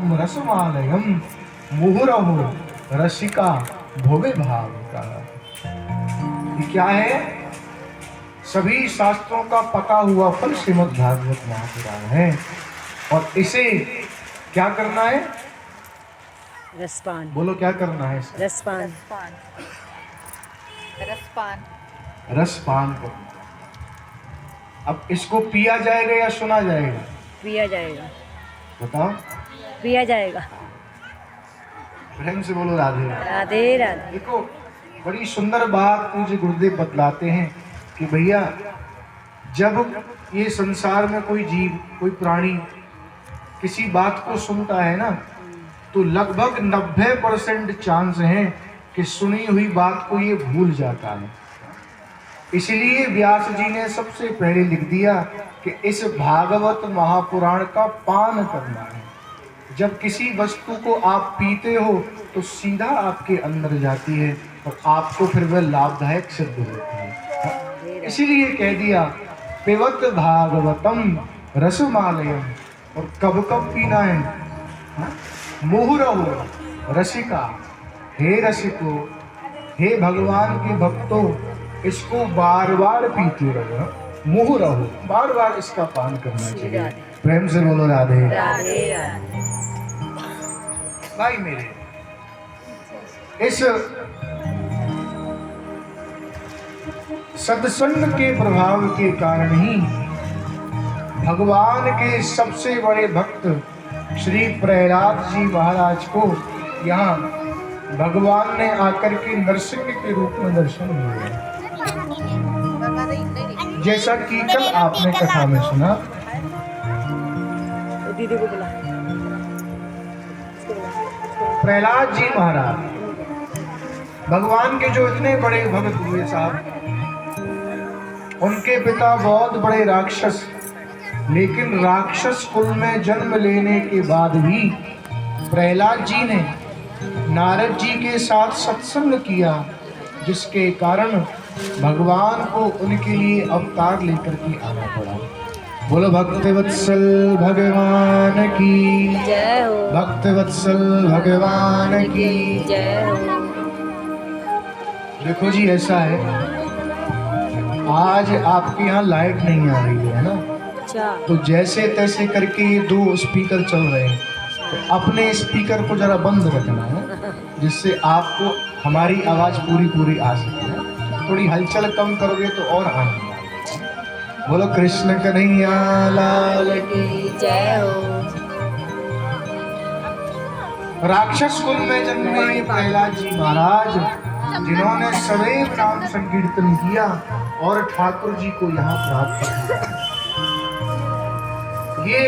भागवतम रसमालयम मुहुरहो रसिका भोगे भाव का। ये क्या है? सभी शास्त्रों का पका हुआ फल श्रीमद् भागवत महापुराण है, और इसे क्या करना है? रसपान। बोलो क्या करना है इसे? रसपान। रसपान। रसपान करना। अब इसको पिया जाएगा या सुना जाएगा? पिया जाएगा। बताओ। पिया जाएगा। प्रेम से बोलो राधे राधे राधे। देखो, बड़ी सुंदर बात पूज्य गुरुदेव बतलाते हैं कि भैया, जब ये संसार में कोई जीव, कोई प्राणी किसी बात को सुनता है ना, तो लगभग 90% चांस है कि सुनी हुई बात को ये भूल जाता है। इसलिए व्यास जी ने सबसे पहले लिख दिया कि इस भागवत महापुराण का पान करना है। जब किसी वस्तु को आप पीते हो तो सीधा आपके अंदर जाती है और आपको फिर वह लाभदायक सिद्ध होती है। इसीलिए कह दिया पिबत भागवतम रसमालयम। और कब कब पीना है? मुहुरहो रसिका। हे रसिको, हे भगवान के भक्तों, इसको बार बार पीते रहो। मुहुरहो, बार बार इसका पान करना चाहिए। प्रेम से बोलो राधे राधे राधे। भाई मेरे, इस सत्संग के प्रभाव के कारण ही भगवान के सबसे बड़े भक्त श्री प्रहलाद जी महाराज को यहाँ भगवान ने आकर के नरसिंह के रूप में दर्शन दिए, जैसा कि कल आपने कथा में सुना। दीदी को बुला। प्रहलाद जी महाराज भगवान के जो इतने बड़े भक्त हुए साहब, उनके पिता बहुत बड़े राक्षस, लेकिन राक्षस कुल में जन्म लेने के बाद भी प्रहलाद जी ने नारद जी के साथ सत्संग किया, जिसके कारण भगवान को उनके लिए अवतार लेकर के आना पड़ा। बोलो भक्तवत्सल भगवान की जय हो। भक्तवत्सल भगवान की जय हो। देखो जी, ऐसा है, आज आपके यहाँ लाइट नहीं आ रही है ना, अच्छा। तो जैसे तैसे करके ये 2 स्पीकर चल रहे हैं, तो अपने स्पीकर को जरा बंद रखना है, जिससे आपको हमारी आवाज पूरी आ सके। थोड़ी हलचल कम करोगे तो और आनंद आएगा। बोलो कृष्ण कन्हैया लाल की जय हो। राक्षस कुल में जन्मे प्रहलाद जी महाराज, जिन्होंने सदैव नाम संकीर्तन किया और ठाकुर जी को यहाँ प्राप्त किया। ये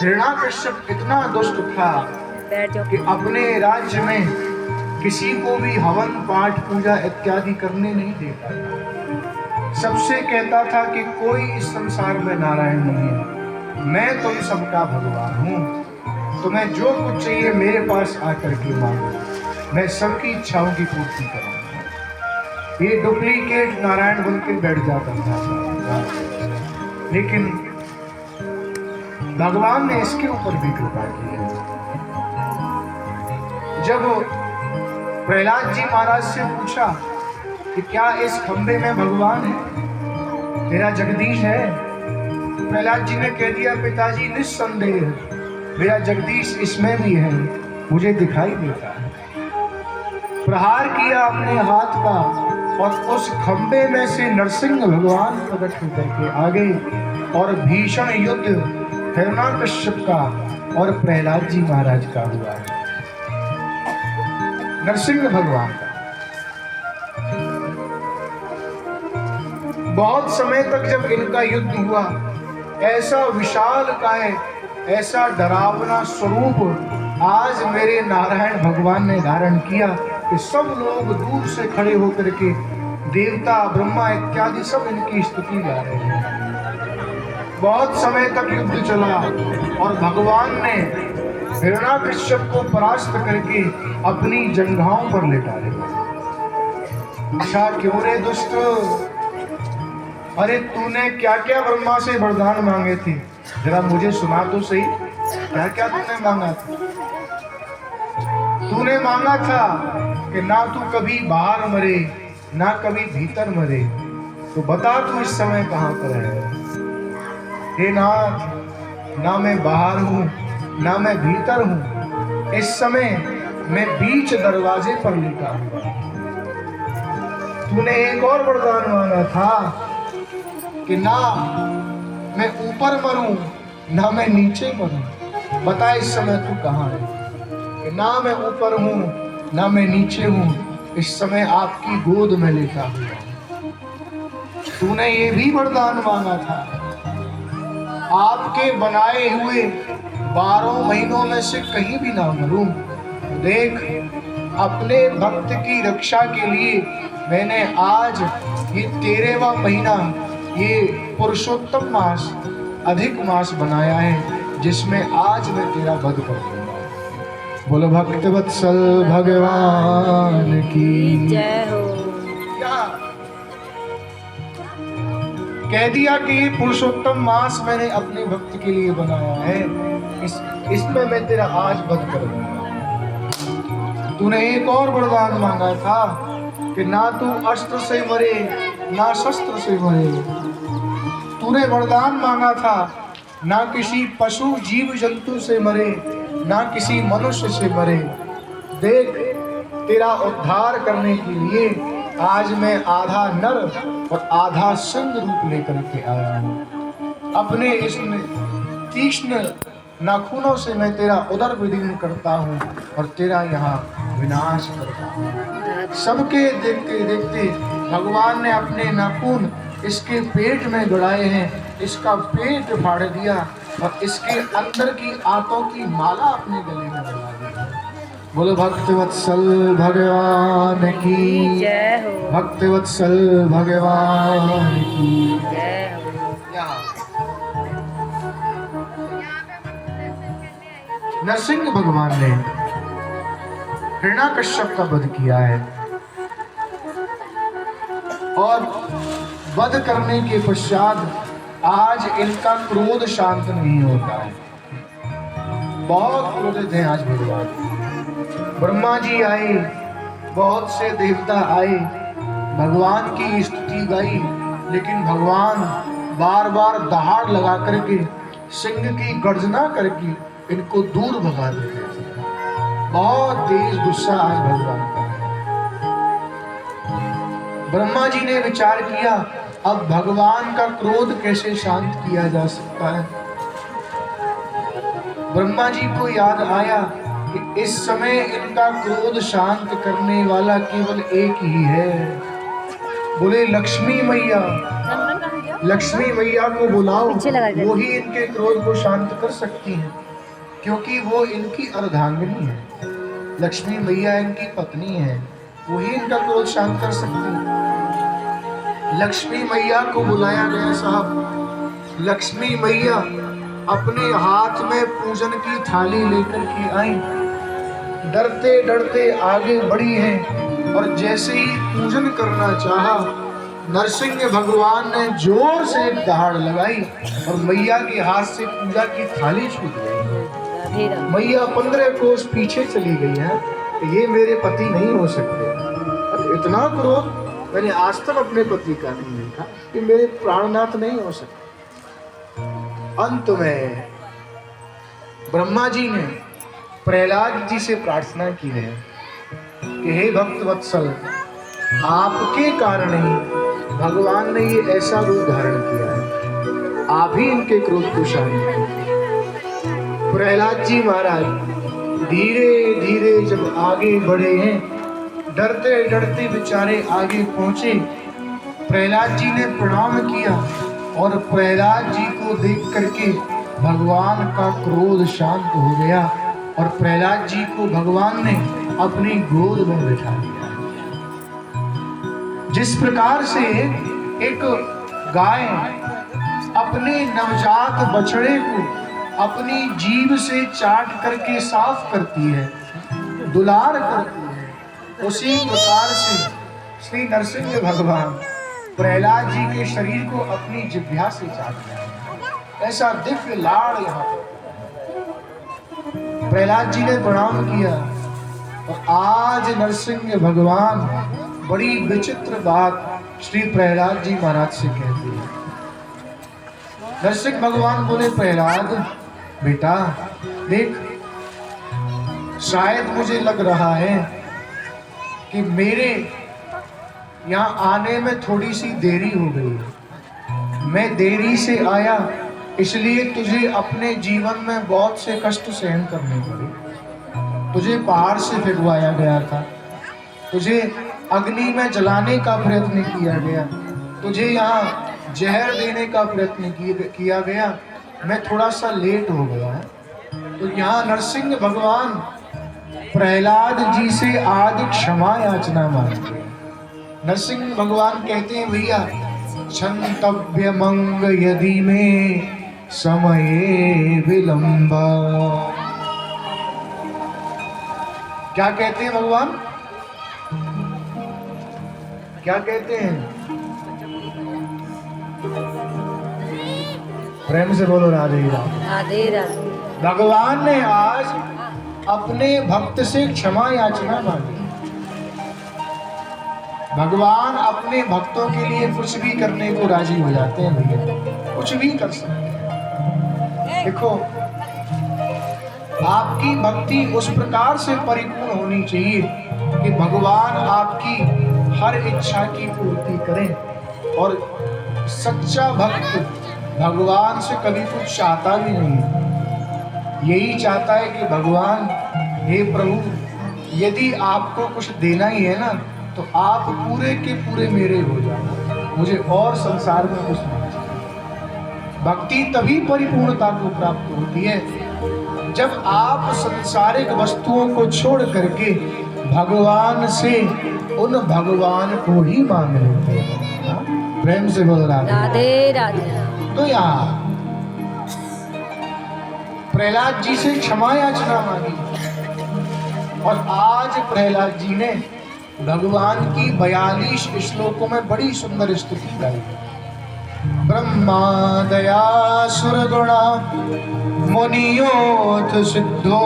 हिरण्याकश्यप इतना दुष्ट था कि अपने राज्य में किसी को भी हवन पाठ पूजा इत्यादि करने नहीं देता था। सबसे कहता था कि कोई इस संसार में नारायण नहीं है, मैं तुम सबका भगवान हूँ, तुम्हें जो कुछ चाहिए मेरे पास आकर के मांगो, मैं सबकी इच्छाओं की पूर्ति करूंगा। ये डुप्लीकेट नारायण बन के बैठ जाता था, लेकिन भगवान ने इसके ऊपर भी कृपा की है। जब प्रहलाद जी महाराज से पूछा कि क्या इस खंबे में भगवान है, तेरा जगदीश है? प्रहलाद जी ने कह दिया, पिताजी निस्संदेह मेरा जगदीश इसमें भी है, मुझे दिखाई देता है। प्रहार किया अपने हाथ का और उस खंबे में से नरसिंह भगवान प्रकट होकर के आ गए और भीषण युद्ध हिरण्याकश्यप का और प्रहलाद जी महाराज का हुआ है। नरसिंह भगवान का बहुत समय तक जब इनका युद्ध हुआ, ऐसा विशालकाय, ऐसा डरावना स्वरूप आज मेरे नारायण भगवान ने धारण किया कि सब लोग दूर से खड़े होकर के, देवता ब्रह्मा इत्यादि सब इनकी स्तुति गा रहे हैं। बहुत समय तक युद्ध चला और भगवान ने हिरण्याकश्यप को परास्त करके अपनी जंघाओं पर लेटा दिया। पूछा, क्यों रे दुष्ट, अरे तूने क्या क्या ब्रह्मा से वरदान मांगे थे, जरा मुझे सुना तो सही। क्या क्या तूने मांगा था? तूने मांगा था कि ना तू कभी बाहर मरे ना कभी भीतर मरे, तो बता तू इस समय कहां पर है? हे नाथ, ना मैं बाहर हूं ना मैं भीतर हूं, इस समय मैं बीच दरवाजे पर लेटा हुआ। तूने एक और वरदान मांगा था कि ना मैं ऊपर मरूं ना मैं नीचे मरूं, बता इस समय तू कहां है? कि ना मैं ऊपर हूं ना मैं नीचे हूं, इस समय आपकी गोद में लेटा हुआ। तूने ये भी वरदान मांगा था, आपके बनाए हुए 12 महीनों में से कहीं भी ना मरूं। देख, अपने भक्त की रक्षा के लिए मैंने आज ये 13वां महीना, ये पुरुषोत्तम मास, अधिक मास बनाया है, जिसमें आज मैं तेरा वध कर दूंगा। बोलो भक्त वत्सल भगवान की जय हो। क्या कह दिया कि ये पुरुषोत्तम मास मैंने अपने भक्त के लिए बनाया है, इसमें मैं तेरा आज वध कर दूंगा। तूने एक और वरदान मांगा था कि ना तू अस्त्र से मरे ना शस्त्र से मरे। तूने वरदान मांगा था ना किसी पशु जीव जंतु से मरे ना किसी मनुष्य से मरे। देख, तेरा उद्धार करने के लिए आज मैं आधा नर और आधा सिंह रूप लेकर के आया हूँ। अपने इस तीक्ष्ण नाखूनों से मैं तेरा उदर विदीर्ण करता हूँ और तेरा यहाँ विनाश करता हूँ। सबके देखते देखते भगवान ने अपने नाखून इसके पेट में गड़ाए हैं, इसका पेट फाड़ दिया और इसके अंदर की आंतों की माला अपने गले में लगा दी। बोलो भक्तवत्सल भगवान की जय हो। भक्तवत्सल भगवान की जय हो। नरसिंह भगवान ने हिरण्याकश्यप का वध किया है और वध करने के पश्चात आज इनका क्रोध शांत नहीं होता है। बहुत क्रोधित हैं आज भगवान। ब्रह्मा जी आए, बहुत से देवता आए, भगवान की स्तुति गाई, लेकिन भगवान बार बार दहाड़ लगा करके सिंह की गर्जना करके इनको दूर भगा देते। बहुत तेज गुस्सा आज भगवान का। ब्रह्मा जी ने विचार किया, अब भगवान का क्रोध कैसे शांत किया जा सकता है। ब्रह्मा जी को याद आया कि इस समय इनका क्रोध शांत करने वाला केवल एक ही है। बोले लक्ष्मी मैया, लक्ष्मी मैया को बुलाओ, वो ही इनके क्रोध को शांत कर सकती हैं, क्योंकि वो इनकी अर्धांगिनी है। लक्ष्मी मैया इनकी पत्नी है, वो ही इनका क्रोध शांत कर सकती है। लक्ष्मी मैया को बुलाया गया। साहब, लक्ष्मी मैया अपने हाथ में पूजन की थाली लेकर के आई, डरते डरते आगे बढ़ी हैं और जैसे ही पूजन करना चाहा, नरसिंह भगवान ने जोर से एक दहाड़ लगाई और मैया के हाथ से पूजा की थाली छूट गई। मैया 15 कोस पीछे चली गई है। ये मेरे पति नहीं हो सकते। इतना क्रोध मैंने आज तक अपने पति का नहीं देखा कि मेरे प्राणनाथ नहीं हो सकते। अंत में ब्रह्मा जी ने प्रहलाद जी से प्रार्थना की है कि हे भक्त वत्सल, आपके कारण ही भगवान ने ये ऐसा रूप धारण किया है, आप ही इनके क्रोध को शांत करें। प्रहलाद जी महाराज धीरे धीरे जब आगे बढ़े हैं, डरते डरते बेचारे आगे पहुंचे। प्रहलाद जी ने प्रणाम किया और प्रहलाद जी को देख करके भगवान का क्रोध शांत हो गया और प्रहलाद जी को भगवान ने अपनी गोद में बिठा दिया। जिस प्रकार से एक गाय अपने नवजात बछड़े को अपनी जीभ से चाट करके साफ करती है, दुलार करती है, उसी प्रकार से श्री नरसिंह भगवान प्रहलाद जी के शरीर को अपनी जिह्वा से चाट रहे हैं। ऐसा दिव्य लाड़ यहाँ पर। प्रहलाद जी ने प्रणाम किया। और आज नरसिंह भगवान बड़ी विचित्र बात श्री प्रहलाद जी महाराज से कहते हैं। नरसिंह भगवान बोले, प्रहलाद बेटा देख, शायद मुझे लग रहा है कि मेरे यहाँ आने में थोड़ी सी देरी हो गई। मैं देरी से आया, इसलिए तुझे अपने जीवन में बहुत से कष्ट सहन करने पड़े। तुझे पहाड़ से फेंकवाया गया था, तुझे अग्नि में जलाने का प्रयत्न किया गया, तुझे यहाँ जहर देने का प्रयत्न किया गया। मैं थोड़ा सा लेट हो गया है। तो यहाँ नरसिंह भगवान प्रहलाद जी से आज क्षमा याचना मांगते हैं। नरसिंह भगवान कहते हैं, भैया क्षंतव्य मंग यदि में समय विलंब। क्या कहते हैं भगवान? क्या कहते हैं? प्रेम से बोलो राधे राधे। राधे राधे। भगवान ने आज अपने भक्त से क्षमा याचना मांगी। भगवान अपने भक्तों के लिए कुछ भी करने को राजी हो जाते हैं भैया, कुछ भी कर सकते हैं। देखो, आपकी भक्ति उस प्रकार से परिपूर्ण होनी चाहिए कि भगवान आपकी हर इच्छा की पूर्ति करें। और सच्चा भक्त भगवान से कभी कुछ चाहता भी नहीं, यही चाहता है कि भगवान, हे प्रभु, यदि आपको कुछ देना ही है ना, तो आप पूरे के पूरे मेरे हो जाओ, मुझे और संसार में कुछ नहीं चाहिए। भक्ति तभी परिपूर्णता को प्राप्त होती है जब आप सांसारिक वस्तुओं को छोड़ करके भगवान से उन भगवान को ही मांग लेते हैं। प्रेम से बोल राधे राधे। तो यहाँ प्रहलाद जी से क्षमा याचना मांगी। और आज प्रहलाद जी ने भगवान की 42 श्लोकों में बड़ी सुंदर स्तुति गाई। ब्रह्मा दया सुरगुणा मुनियोथ सिद्धो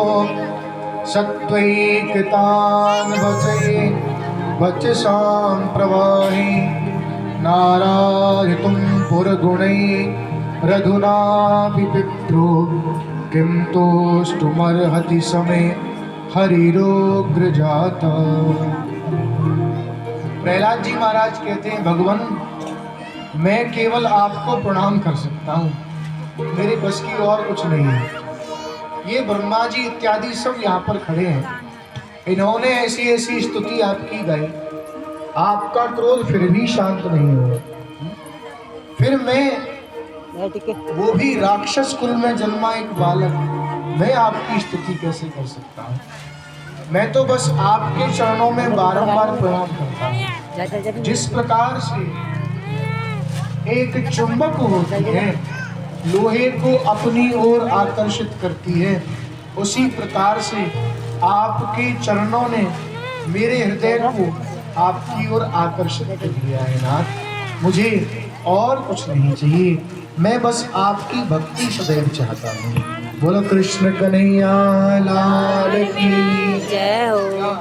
सत्वैकतान भजे वचसां प्रवाहि नारायतुं पुरगुणै रघुना विपित्रो किं तोष्टुमर्हति समे हरिरोग्र जाता। प्रहलाद जी महाराज कहते हैं, भगवान मैं केवल आपको प्रणाम कर सकता हूँ, मेरे बस की और कुछ नहीं है। ये ब्रह्मा जी इत्यादि सब यहाँ पर खड़े हैं, इन्होंने ऐसी ऐसी स्तुति आपकी गाई, आपका क्रोध फिर भी शांत नहीं हुआ। फिर मैं, वो भी राक्षस कुल में जन्मा एक बालक, मैं आपकी स्तुति कैसे कर सकता हूँ? मैं तो बस आपके चरणों में बारंबार प्रणाम करता हूँ। जिस प्रकार से एक चुंबक होती है, लोहे को अपनी ओर आकर्षित करती है, उसी प्रकार से आपके चरणों ने मेरे हृदय को आपकी ओर आकर्षित कर दिया है नाथ। मुझे और कुछ नहीं चाहिए, मैं बस आपकी भक्ति सदैव चाहता हूँ। बोलो कृष्ण कन्हैया लाल की जय हो।